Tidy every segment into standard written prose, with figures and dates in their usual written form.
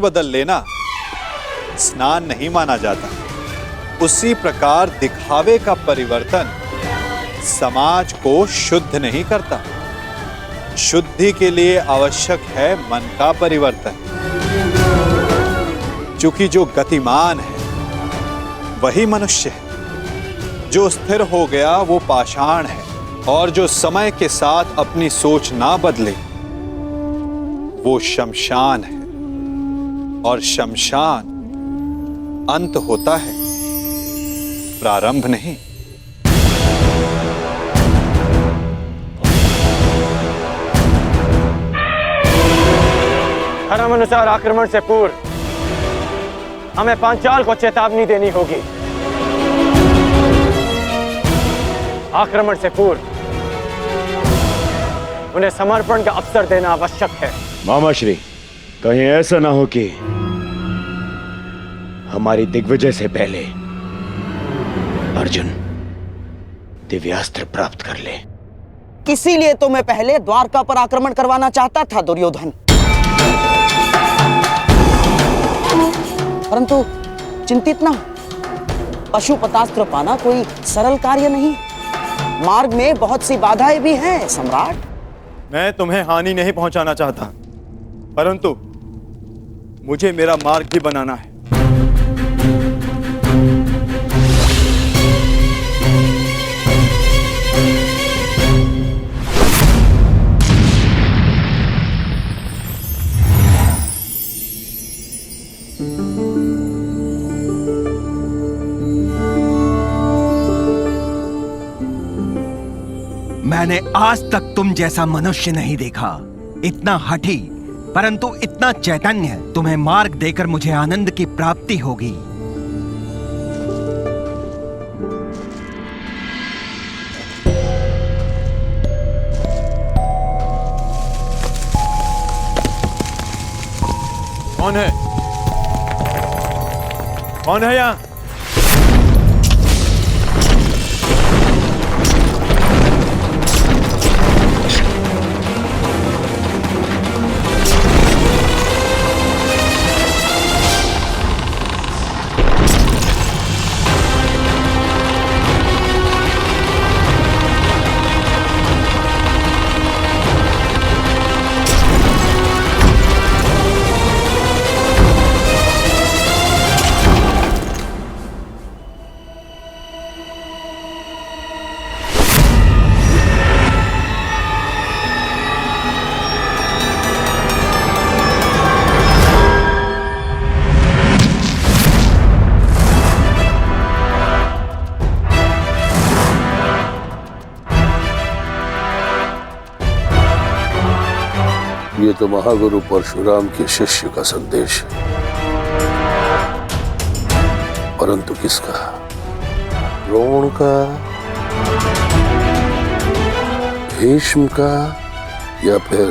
बदल लेना स्नान नहीं माना जाता। उसी प्रकार दिखावे का परिवर्तन समाज को शुद्ध नहीं करता। शुद्धि के लिए आवश्यक है मन का परिवर्तन। क्योंकि जो गतिमान है वही मनुष्य है, जो स्थिर हो गया वो पाषाण है, और जो समय के साथ अपनी सोच ना बदले वो शमशान है। और शमशान अंत होता है, प्रारंभ नहीं। धर्मानुसार आक्रमण से पूर्व हमें पांचाल को चेतावनी देनी होगी। आक्रमण से पूर्व उन्हें समर्पण का अवसर देना आवश्यक है। मामाश्री, कहीं ऐसा ना हो कि हमारी दिग्विजय से पहले अर्जुन दिव्यास्त्र प्राप्त कर ले। इसीलिए तो मैं पहले द्वारका पर आक्रमण करवाना चाहता था दुर्योधन। परंतु चिंतित ना हो, पशुपतास्त्र पाना कोई सरल कार्य नहीं। मार्ग में बहुत सी बाधाएं भी हैं सम्राट। मैं तुम्हें हानि नहीं पहुंचाना चाहता, परंतु मुझे मेरा मार्ग भी बनाना है। मैंने आज तक तुम जैसा मनुष्य नहीं देखा, इतना हठी परंतु इतना चैतन्य। तुम्हें मार्ग देकर मुझे आनंद की प्राप्ति होगी। कौन है? कौन है यहाँ? ये तो महागुरु परशुराम के शिष्य का संदेश है, परंतु किसका? द्रोण का, भीष्म का, या फिर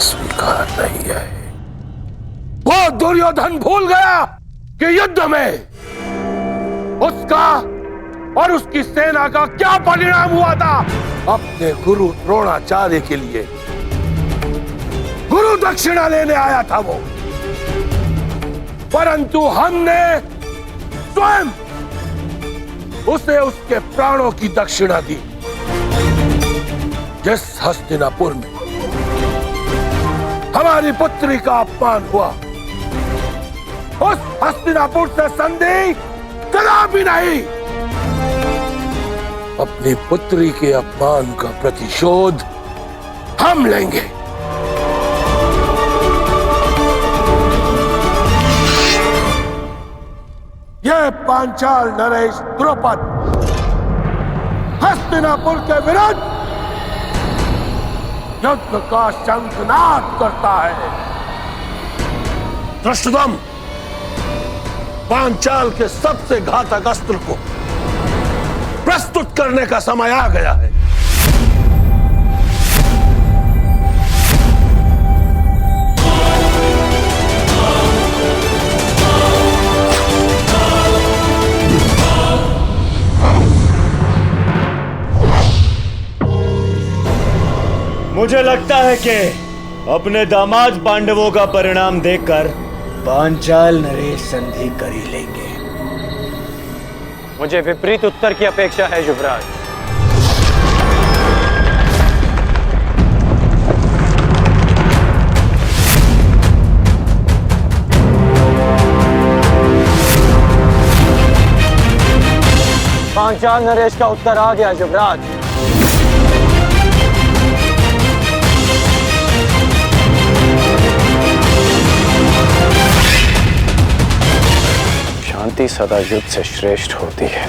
स्वीकार नहीं है। वो दुर्योधन भूल गया कि युद्ध में उसका और उसकी सेना का क्या परिणाम हुआ था। अपने गुरु द्रोणाचार्य के लिए गुरु दक्षिणा लेने आया था वो, परंतु हमने स्वयं उसे उसके प्राणों की दक्षिणा दी। जिस हस्तिनापुर में हमारी पुत्री का अपमान हुआ, उस हस्तिनापुर से संधि कदापि नहीं। अपनी पुत्री के अपमान का प्रतिशोध हम लेंगे। यह पांचाल नरेश द्रुपद हस्तिनापुर के विरुद्ध युद्ध का शंखनाद करता है। धृष्टद्युम्न, पांचाल के सबसे घातक अस्त्र को प्रस्तुत करने का समय आ गया है। मुझे लगता है कि अपने दामाद पांडवों का परिणाम देखकर पांचाल नरेश संधि कर ही लेंगे। मुझे विपरीत उत्तर की अपेक्षा है युवराज। पांचाल नरेश का उत्तर आ गया युवराज। शांति सदा युद्ध से श्रेष्ठ होती है।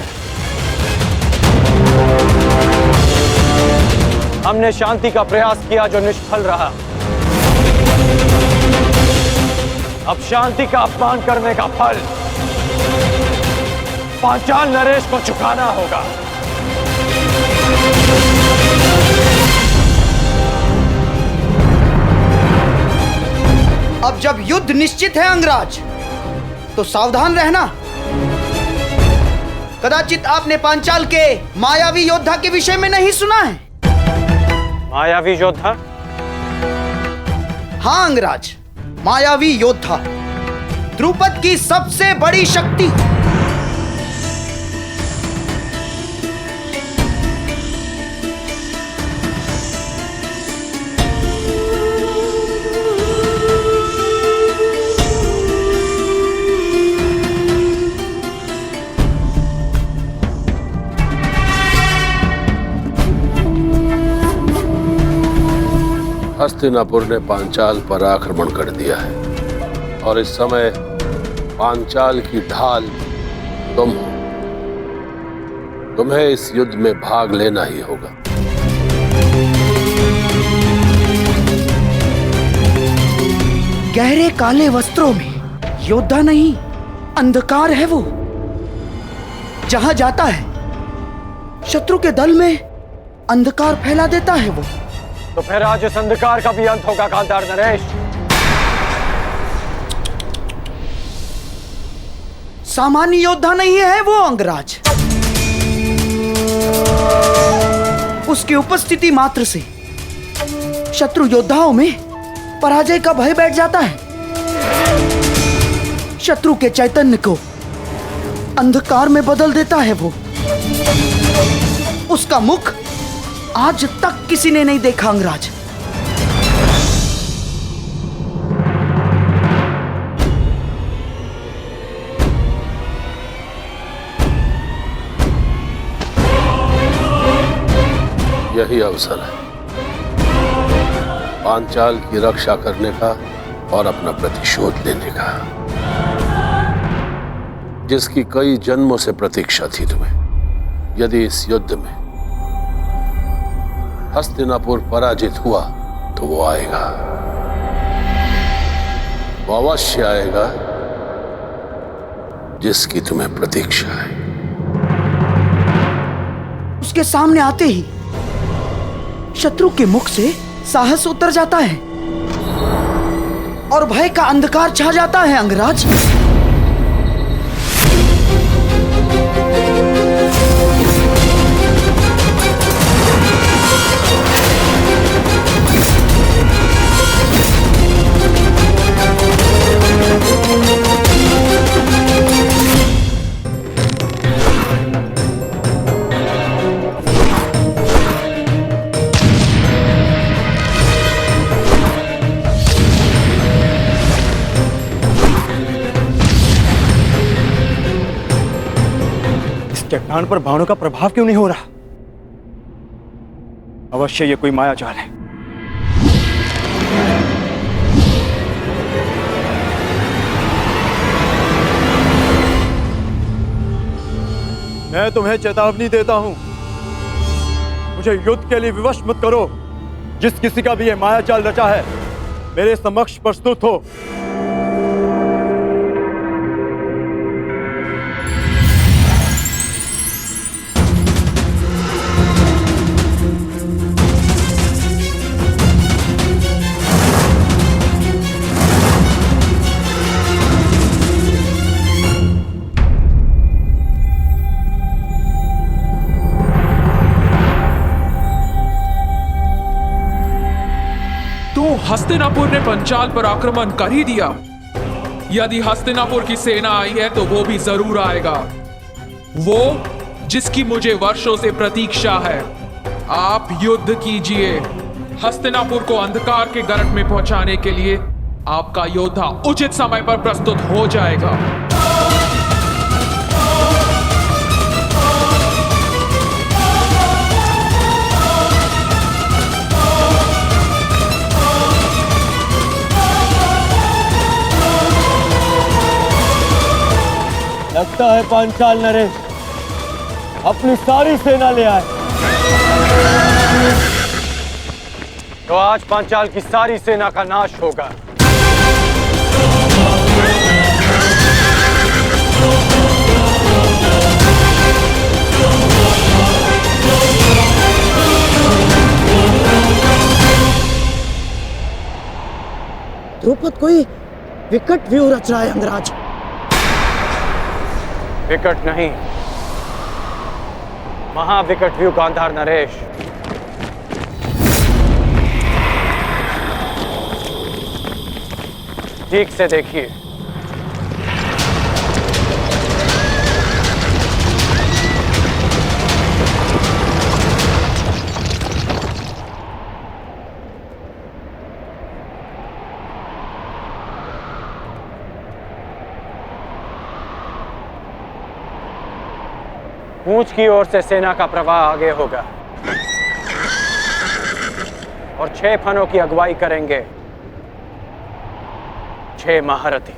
हमने शांति का प्रयास किया जो निष्फल रहा। अब शांति का अपमान करने का फल पांचाल नरेश को चुकाना होगा। अब जब युद्ध निश्चित है अंगराज, तो सावधान रहना। कदाचित आपने पांचाल के मायावी योद्धा के विषय में नहीं सुना है। मायावी योद्धा? हाँ अंगराज, मायावी योद्धा द्रुपद की सबसे बड़ी शक्ति। हस्तिनापुर ने पांचाल पर आक्रमण कर दिया है और इस समय पांचाल की ढाल तुम हो। तुम्हें इस युद्ध में भाग लेना ही होगा। गहरे काले वस्त्रों में योद्धा नहीं, अंधकार है वो। जहां जाता है शत्रु के दल में अंधकार फैला देता है वो। तो फिर आज इस अंधकार का भी अंत होगा गांधार नरेश। सामान्य योद्धा नहीं है वो अंगराज। उसकी उपस्थिति मात्र से शत्रु योद्धाओं में पराजय का भय बैठ जाता है। शत्रु के चैतन्य को अंधकार में बदल देता है वो। उसका मुख आज तक किसी ने नहीं देखा अंगराज। यही अवसर है पांचाल की रक्षा करने का और अपना प्रतिशोध लेने का, जिसकी कई जन्मों से प्रतीक्षा थी तुम्हें। यदि इस युद्ध में हस्तिनापुर पराजित हुआ तो वो आएगा, वो अवश्य आएगा जिसकी तुम्हें प्रतीक्षा है। उसके सामने आते ही शत्रु के मुख से साहस उतर जाता है और भय का अंधकार छा जाता है अंगराज। चट्टान पर बाणों का प्रभाव क्यों नहीं हो रहा? अवश्य ये कोई मायाजाल है। मैं तुम्हें चेतावनी देता हूं, मुझे युद्ध के लिए विवश मत करो। जिस किसी का भी ये मायाजाल रचा है मेरे समक्ष प्रस्तुत हो। हस्तिनापुर ने पंचाल पर आक्रमण कर ही दिया। यदि हस्तिनापुर की सेना आई है तो वो भी जरूर आएगा, वो जिसकी मुझे वर्षों से प्रतीक्षा है। आप युद्ध कीजिए। हस्तिनापुर को अंधकार के गरट में पहुंचाने के लिए आपका योद्धा उचित समय पर प्रस्तुत हो जाएगा। लगता है पांचाल नरेश अपनी सारी सेना ले आए। तो आज पांचाल की सारी सेना का नाश होगा। द्रुपद कोई विकट व्यूह रच रहा है अंगराज। विकट नहीं, महाविकट व्यू गांधार नरेश। ठीक से देखिए। पूंछ की ओर से सेना का प्रवाह आगे होगा और 6 फनों की अगुवाई करेंगे 6 महारथी।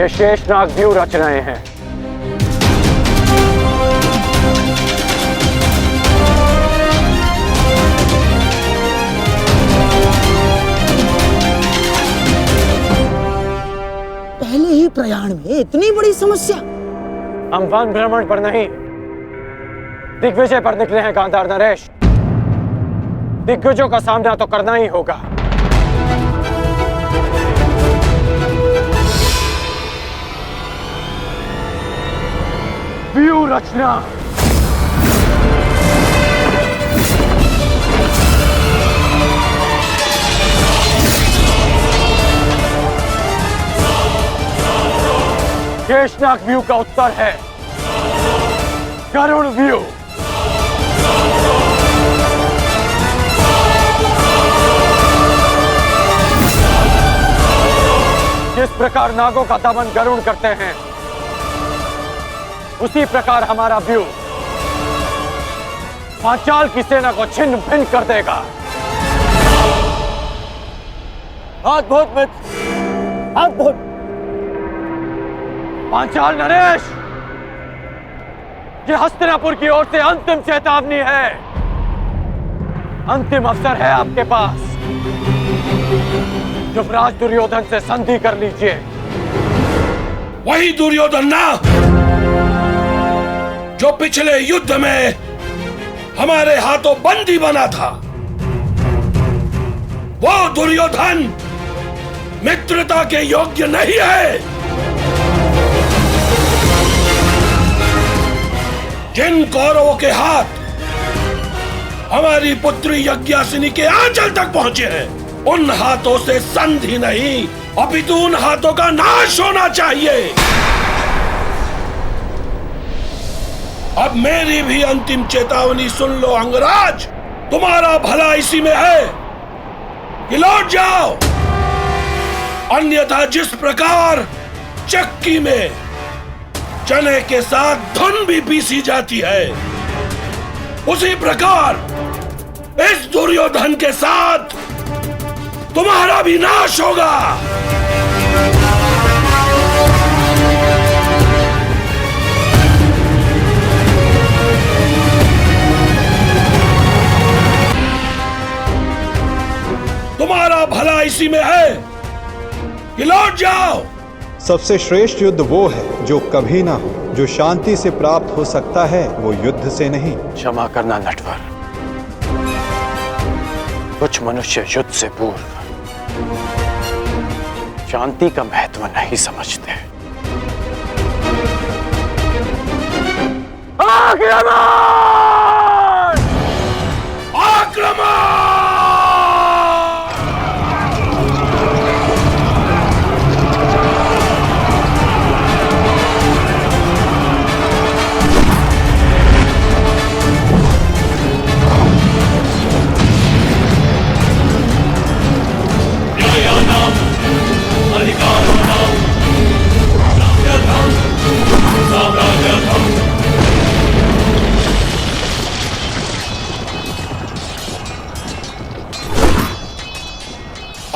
ये शेषनाग व्यू रच रहे हैं। पहले ही प्रयाण में इतनी बड़ी समस्या। हम वन भ्रमण पर नहीं, दिग्विजय पर निकले हैं गांधार नरेश। दिग्विजयों का सामना तो करना ही होगा। व्यू रचना। शेषनाग व्यू का उत्तर है गरुड़ व्यू। जिस प्रकार नागों का दमन गरुड़ करते हैं, उसी प्रकार हमारा व्यू पांचाल की सेना को छिन्न भिन्न कर देगा। अद्भुत मित्र, अद्भुत। पांचाल नरेश, ये हस्तिनापुर की ओर से अंतिम चेतावनी है। अंतिम अवसर है आपके पास। युवराज दुर्योधन से संधि कर लीजिए। वही दुर्योधन ना जो पिछले युद्ध में हमारे हाथों बंदी बना था। वो दुर्योधन मित्रता के योग्य नहीं है। जिन कौरवों के हाथ हमारी पुत्री यज्ञासिनी के आंचल तक पहुंचे हैं, उन हाथों से संधि नहीं, अपितु उन हाथों का नाश होना चाहिए। अब मेरी भी अंतिम चेतावनी सुन लो अंगराज। तुम्हारा भला इसी में है कि लौट जाओ, अन्यथा जिस प्रकार चक्की में चने के साथ धुन भी पीसी जाती है, उसी प्रकार इस दुर्योधन के साथ तुम्हारा भी नाश होगा। तुम्हारा भला इसी में है कि लौट जाओ। सबसे श्रेष्ठ युद्ध वो है जो कभी ना हो। जो शांति से प्राप्त हो सकता है वो युद्ध से नहीं। क्षमा करना नटवर, कुछ मनुष्य युद्ध से पूर्व शांति का महत्व नहीं समझते। आक्रमण! आक्रमण!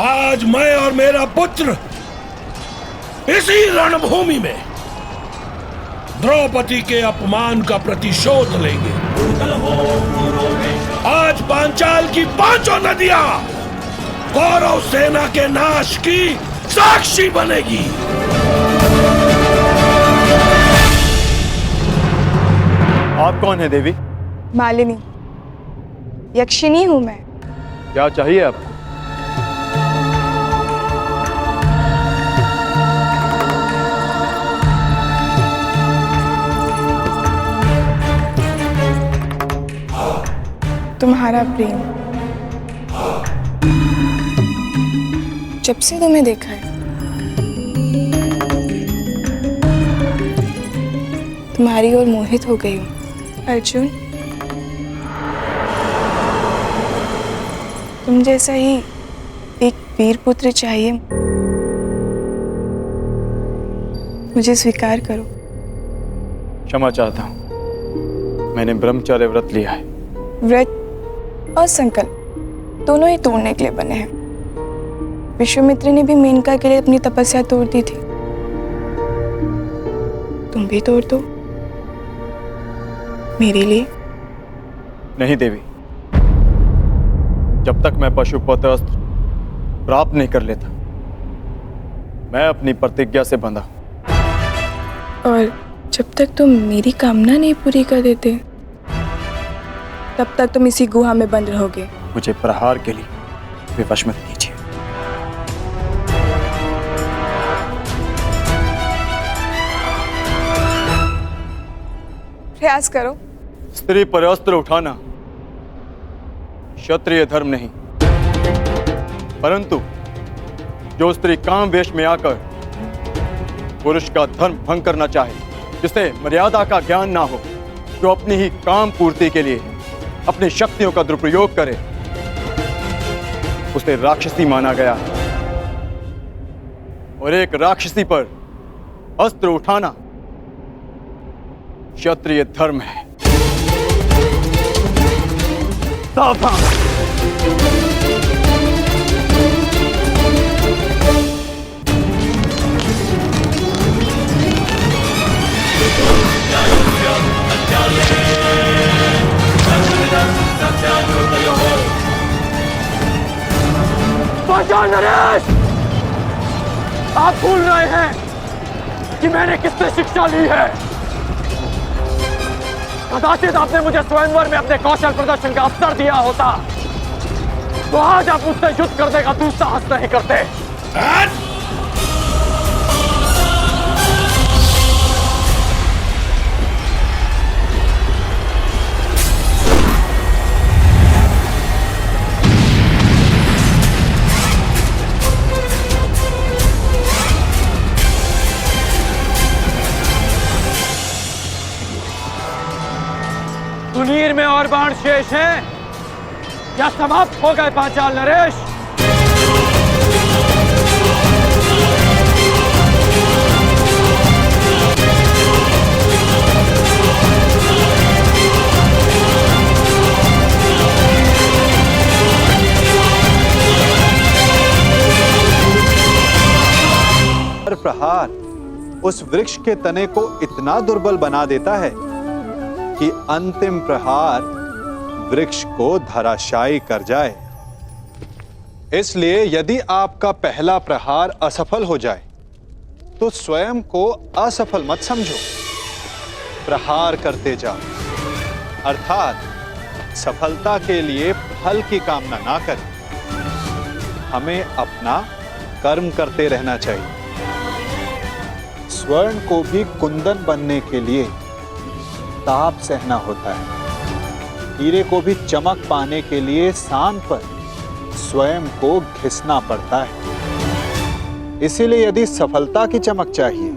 आज मैं और मेरा पुत्र इसी रणभूमि में द्रौपदी के अपमान का प्रतिशोध लेंगे। आज पांचाल की पांचों नदियां कौरव सेना के नाश की साक्षी बनेगी। आप कौन है देवी? मालिनी, यक्षिणी हूं मैं। क्या चाहिए आपको? तुम्हारा प्रेम। जब से तुम्हें देखा है तुम्हारी ओर मोहित हो गई हूँ अर्जुन। तुम जैसा ही एक वीर पुत्र चाहिए। मुझे स्वीकार करो। क्षमा चाहता हूँ, मैंने ब्रह्मचर्य व्रत लिया है। व्रत और संकल्प दोनों ही तोड़ने के लिए बने हैं। विश्वामित्र ने भी मेनका के लिए अपनी तपस्या तोड़ दी थी। तुम भी तोड़ दो मेरे लिए। नहीं देवी, जब तक मैं पशुपत अस्त्र प्राप्त नहीं कर लेता मैं अपनी प्रतिज्ञा से बंधा। और जब तक तुम मेरी कामना नहीं पूरी कर देते तब तक तुम इसी गुहा में बंद रहोगे। मुझे प्रहार के लिए विवश मत कीजिए। प्रयास करो। स्त्री पर अस्त्र उठाना क्षत्रिय धर्म नहीं, परंतु जो स्त्री काम वेश में आकर पुरुष का धर्म भंग करना चाहे, जिसे मर्यादा का ज्ञान ना हो, जो अपनी ही काम पूर्ति के लिए अपनी शक्तियों का दुरुपयोग करे, उसे राक्षसी माना गया। और एक राक्षसी पर अस्त्र उठाना क्षत्रिय धर्म है। सावधान! पहचान नरेश! आप भूल रहे हैं कि मैंने किससे शिक्षा ली है। कदाचित आपने मुझे स्वयंवर में अपने कौशल प्रदर्शन का अवसर दिया होता तो आज आप मुझसे युद्ध करने का दुस्साहस नहीं करते। सुनीर में और बाण शेष हैं या समाप्त हो गए पांचाल नरेश? हर प्रहार उस वृक्ष के तने को इतना दुर्बल बना देता है कि अंतिम प्रहार वृक्ष को धराशायी कर जाए। इसलिए यदि आपका पहला प्रहार असफल हो जाए तो स्वयं को असफल मत समझो, प्रहार करते जाओ। अर्थात सफलता के लिए फल की कामना ना करें। हमें अपना कर्म करते रहना चाहिए। स्वर्ण को भी कुंदन बनने के लिए ताप सहना होता है। हीरे को भी चमक पाने के लिए सान पर स्वयं को घिसना पड़ता है। इसीलिए यदि सफलता की चमक चाहिए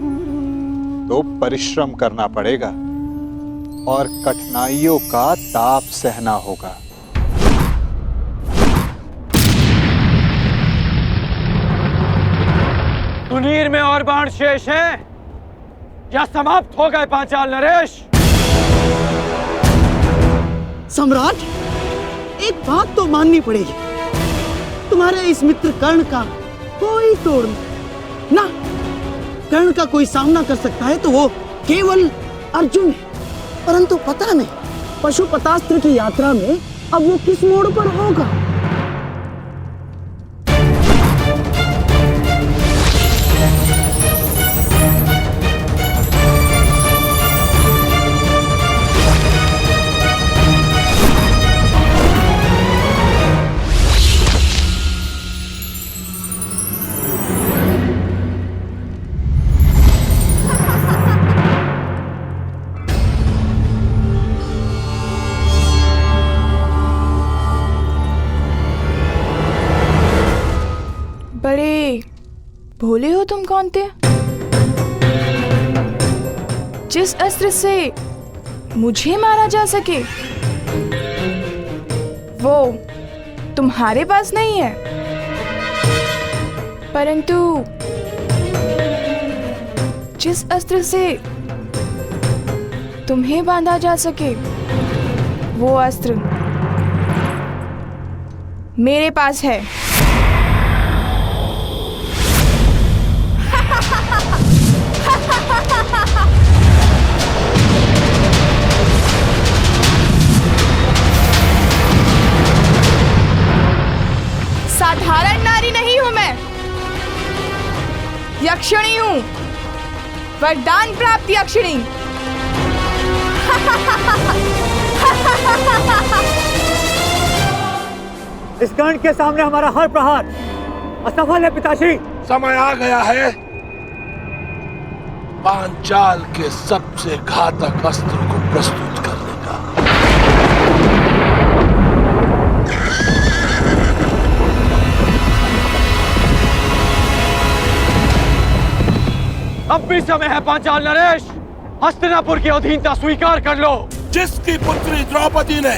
तो परिश्रम करना पड़ेगा और कठिनाइयों का ताप सहना होगा। तुनीर में और बाण शेष हैं या समाप्त हो गए पांचाल नरेश? सम्राट, एक बात तो माननी पड़ेगी, तुम्हारे इस मित्र कर्ण का कोई तोड़ नहीं ना। कर्ण का कोई सामना कर सकता है तो वो केवल अर्जुन है, परंतु पता नहीं पशुपतास्त्र की यात्रा में अब वो किस मोड़ पर होगा। बड़े भोले हो तुम कौनते। जिस अस्त्र से मुझे मारा जा सके वो तुम्हारे पास नहीं है, परंतु जिस अस्त्र से तुम्हें बांधा जा सके वो अस्त्र मेरे पास है। साधारण नारी नहीं हूं मैं, यक्षिणी हूं, वरदान प्राप्त यक्षिणी। इस कर्ण के सामने हमारा हर प्रहार असफल है पिताश्री। समय आ गया है पांचाल के सबसे घातक अस्त्र को प्रस्तुत करने का। अब भी समय है पांचाल नरेश, हस्तिनापुर की अधीनता स्वीकार कर लो। जिसकी पुत्री द्रौपदी ने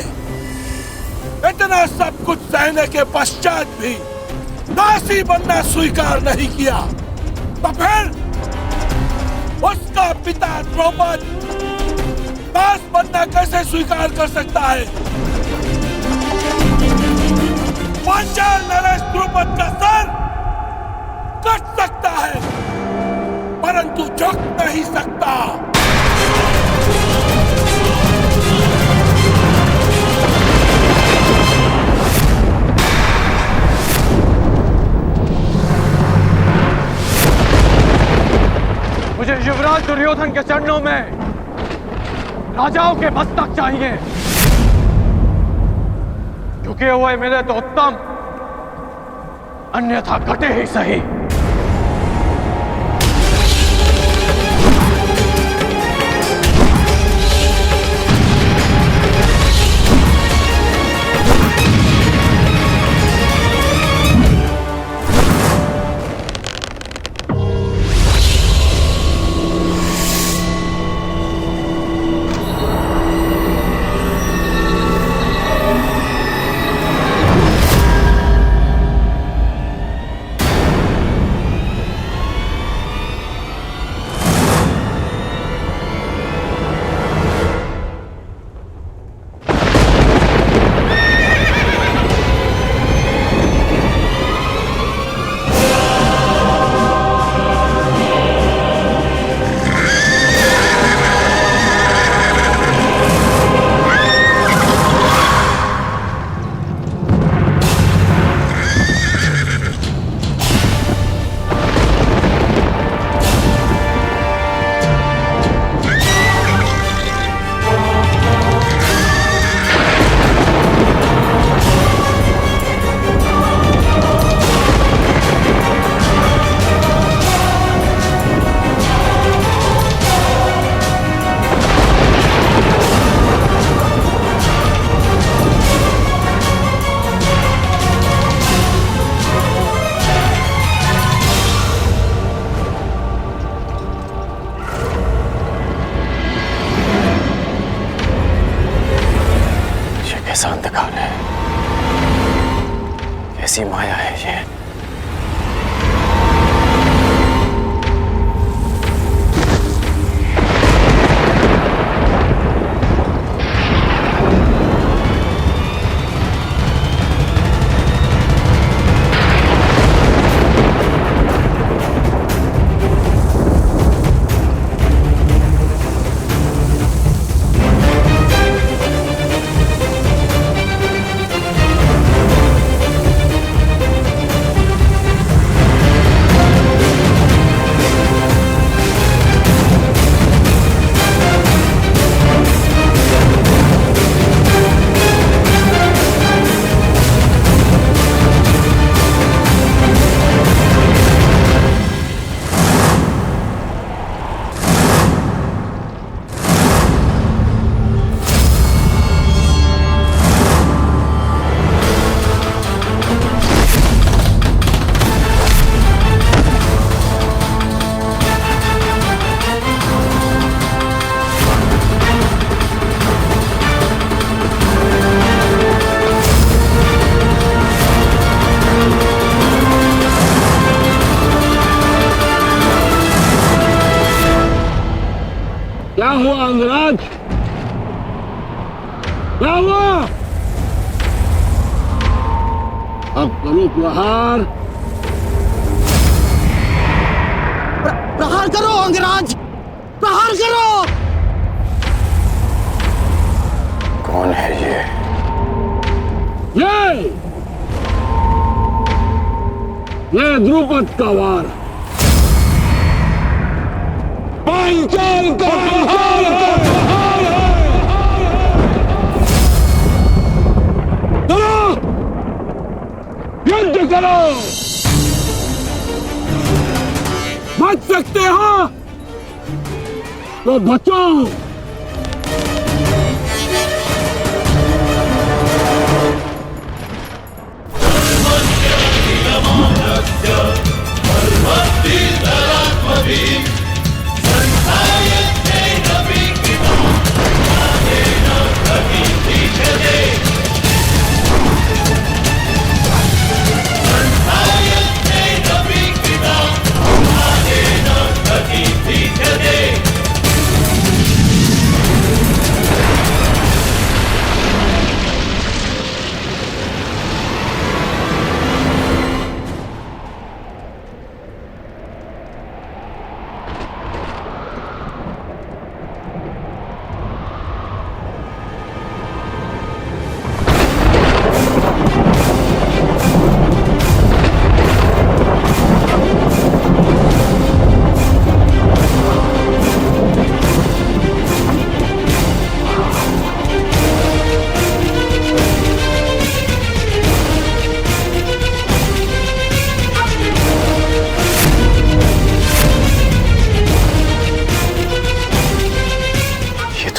इतना सब कुछ सहने के पश्चात भी दासी बनना स्वीकार नहीं किया, तो फिर उसका पिता द्रौपद दास बनना कैसे स्वीकार कर सकता है? पांचाल नरेश द्रौपद का सर कट सकता है परंतु झुक नहीं सकता। मुझे युवराज दुर्योधन के चरणों में राजाओं के मस्तक चाहिए, झुके हुए मिले तो उत्तम, अन्यथा कटे ही सही। कैसी माया है ये। क्या हुआ अंगराज? क्या हुआ? अब करो प्रहार। प्रहार करो अंगराज, प्रहार करो। कौन है ये? ये द्रुपद का वार। पांचाल का प्रहार है। चलो युद्ध करो। बच सकते हो तो बचो।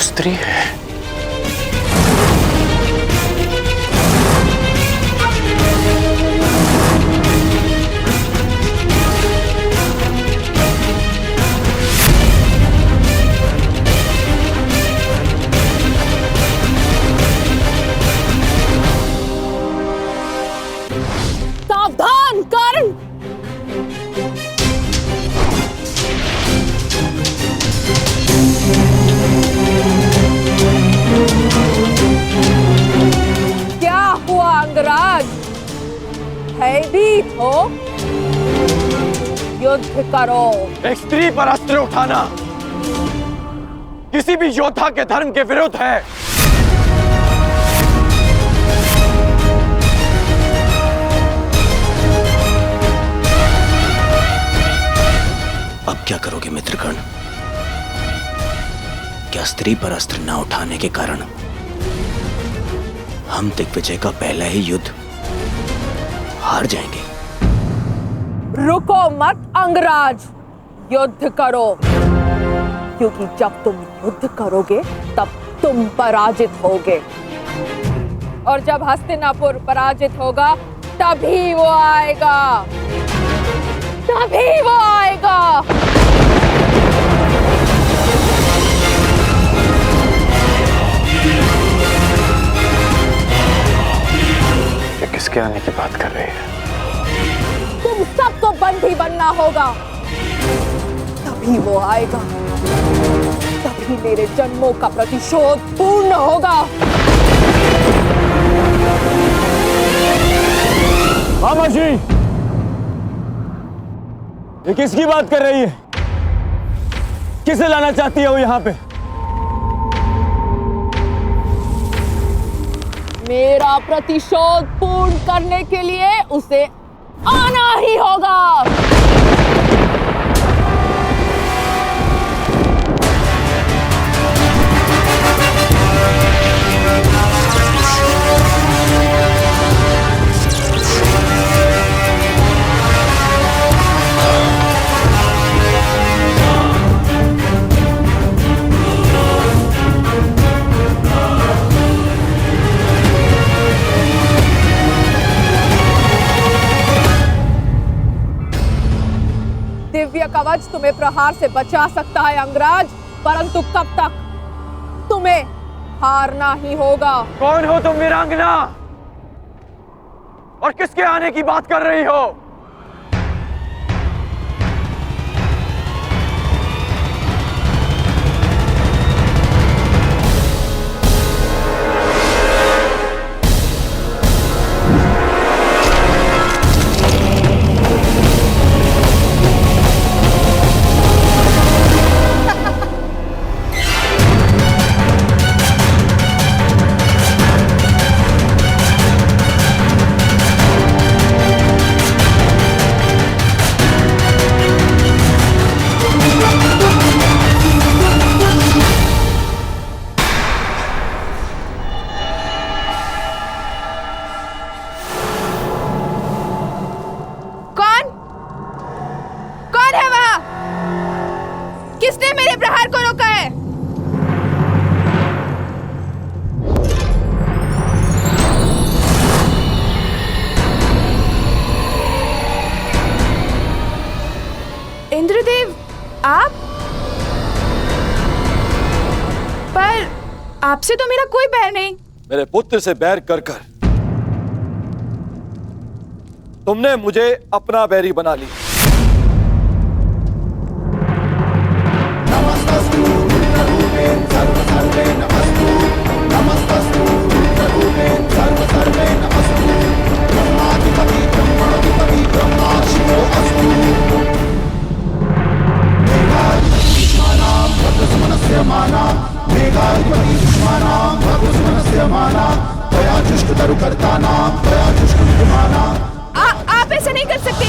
स्त्री है। सावधान कर्ण। क्या हुआ अंगराज? भयभीत हो? युद्ध करो। एक स्त्री पर अस्त्र उठाना किसी भी योद्धा के धर्म के विरुद्ध है। अब क्या करोगे मित्रगण? क्या स्त्री पर अस्त्र न उठाने के कारण हम दिग्विजय का पहला ही युद्ध हार जाएंगे? रुको मत अंगराज, युद्ध करो, क्योंकि जब तुम युद्ध करोगे तब तुम पराजित होगे, और जब हस्तिनापुर पराजित होगा तभी वो आएगा, तभी वो आएगा। ये किसकी किसके आने की बात कर रही है? तुम सबको बंदी बनना होगा, तभी वो आएगा, तभी मेरे जन्मों का प्रतिशोध पूर्ण होगा। मामा जी, ये किसकी बात कर रही है? किसे लाना चाहती है वो यहाँ पे? मेरा प्रतिशोध पूर्ण करने के लिए उसे आना ही होगा। दिव्य कवच तुम्हें प्रहार से बचा सकता है अंगराज, परंतु कब तक? तुम्हें हारना ही होगा। कौन हो तुम वीरांगना? और किसके आने की बात कर रही हो? किसने मेरे प्रहार को रोका है? इंद्रदेव, आप? पर आपसे तो मेरा कोई बैर नहीं। मेरे पुत्र से बैर कर कर तुमने मुझे अपना बैरी बना लिया। आप ऐसा नहीं कर सकते।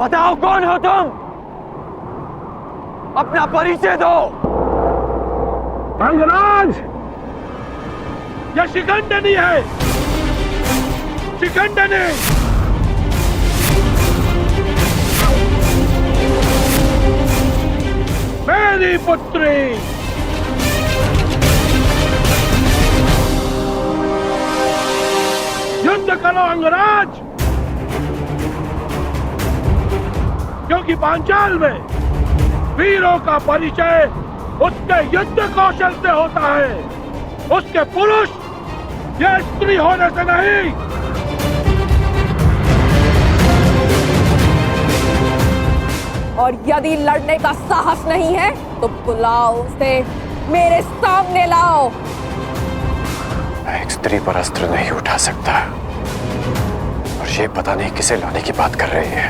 बताओ कौन हो तुम? अपना परिचय दो। अंगराज, यह शिखंडनी है, शिखंडनी। मेरी पुत्री। युद्ध करो अंगराज, क्योंकि पांचाल में वीरों का परिचय उसके युद्ध कौशल से होता है, उसके पुरुष या स्त्री होने से नहीं। और यदि लड़ने का साहस नहीं है तो बुलाओ उसे, मेरे सामने लाओ। मैं एक स्त्री पर अस्त्र नहीं उठा सकता, और ये पता नहीं किसे लाने की बात कर रही है।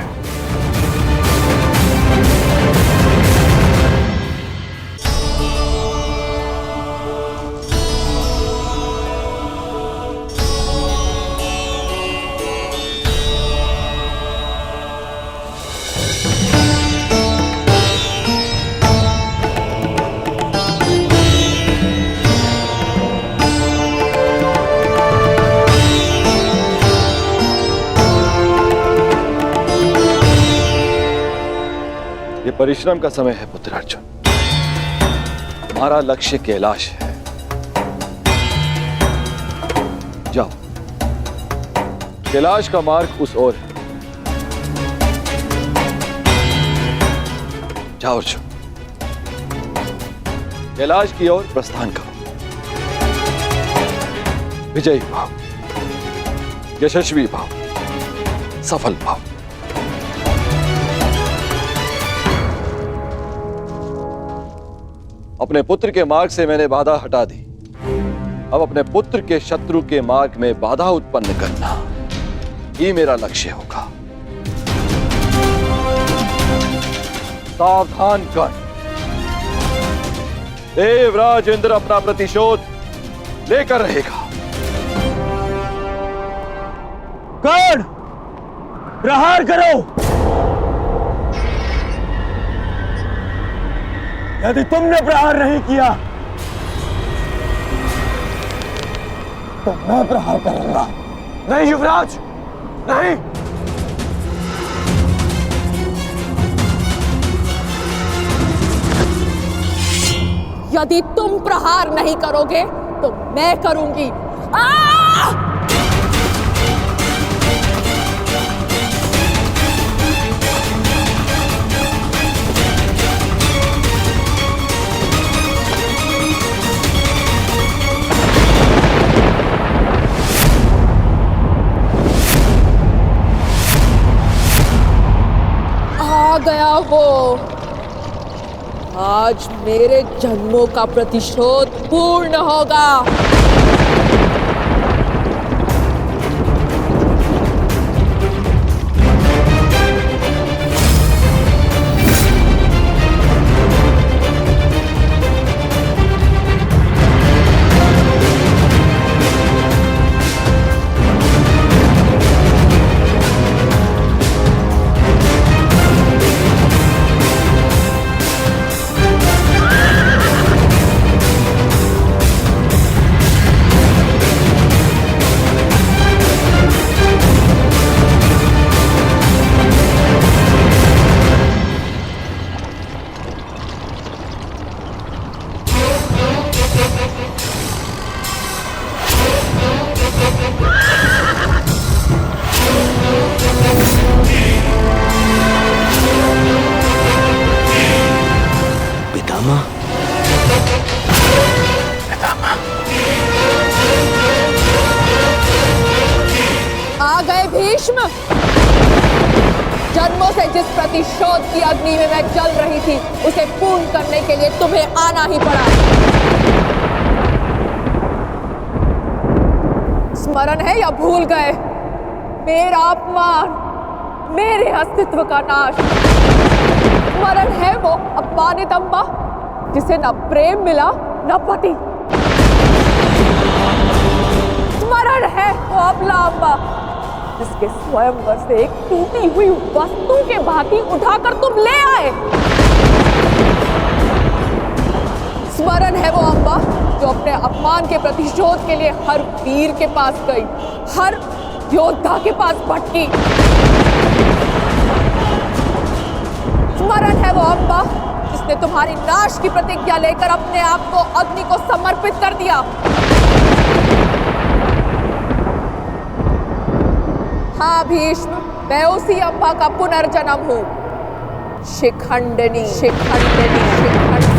ये परिश्रम का समय है पुत्र अर्जुन। हमारा लक्ष्य कैलाश है। जाओ, कैलाश का मार्ग उस ओर है। जाओ अर्जुन, कैलाश की ओर प्रस्थान करो। विजयी भाव, यशस्वी भाव, सफल भाव। अपने पुत्र के मार्ग से मैंने बाधा हटा दी। अब अपने पुत्र के शत्रु के मार्ग में बाधा उत्पन्न करना ही मेरा लक्ष्य होगा। सावधान कर, देवराज इंद्र अपना प्रतिशोध लेकर रहेगा। कर्ण, प्रहार करो। यदि तुमने प्रहार नहीं किया तो मैं प्रहार करूंगा। नहीं युवराज, नहीं। यदि तुम प्रहार नहीं करोगे तो मैं करूंगी। आ गया वो। आज मेरे जन्मों का प्रतिशोध पूर्ण होगा। आ गए भीष्म। जन्मों से जिस प्रतिशोध की अग्नि में मैं जल रही थी उसे पूर्ण करने के लिए तुम्हें आना ही पड़ा। स्मरण है या भूल गए? मेरा अपमान, मेरे अस्तित्व का नाश। स्मरण है वो अपमानित अम्बा जिसे न प्रेम मिला न पति। स्मरण है वो अबला अम्बा जिसके स्वयंवर से एक टूटी हुई वस्तु के भांति उठाकर तुम ले आए। स्मरण है वो अम्बा जो अपने अपमान के प्रतिशोध के लिए हर वीर के पास गई, हर योद्धा के पास भटकी। स्मरण है वो अम्बा जिसने तुम्हारी नाश की प्रतिज्ञा लेकर अपने आप को अग्नि को समर्पित कर दिया। हाँ भीष्म, मैं उसी अम्बा का पुनर्जन्म हूँ। शिखंडिनी, शिखंडिनी, शिखंडिनी।